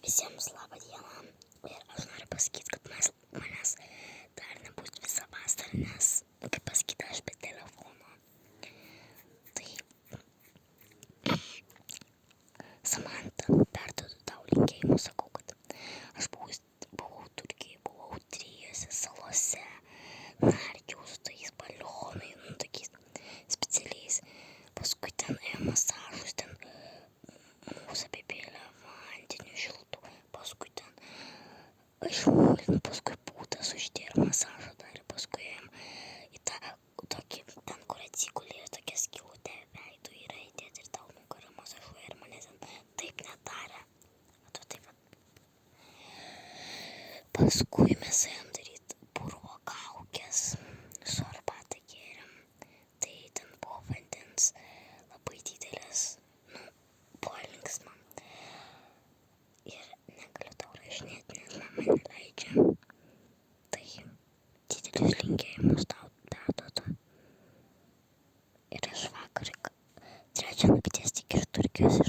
Visiems laba diena ir aš noriu pasakyti, kad manęs dar nebus visą vasarą, nes, kaip pasakyti, aš be telefono. Tai Samanta, perduodu tau linkėjimus, sakau, kad aš buvau Turkijoje, buvau 3 salose, nardžiau su tais balionai, tokiais specialiais, paskui ten ėjo masažus, ten mūsų apipėlė vandeniu šiltu, paskui ten išmūlino, paskui būdas uždėjo ir masažą darė, paskui ėjom į tą tokį, ten kur atsigulė ir tokia skylutė veidu yra įdėti ir tau nugarą masažuoja ir mane ten taip nedarė. Taip. Paskui mes ėjom daryti purvo kaukės, su arbata gėrėm, tai ten buvo vandens labai didelis, buvo linksma. Ir negaliu tau rašinėti, nes mama neleidžia. Tai didelius linkėjimus tau perduodu. Ir aš vakar 3 nakties tik iš Turkijos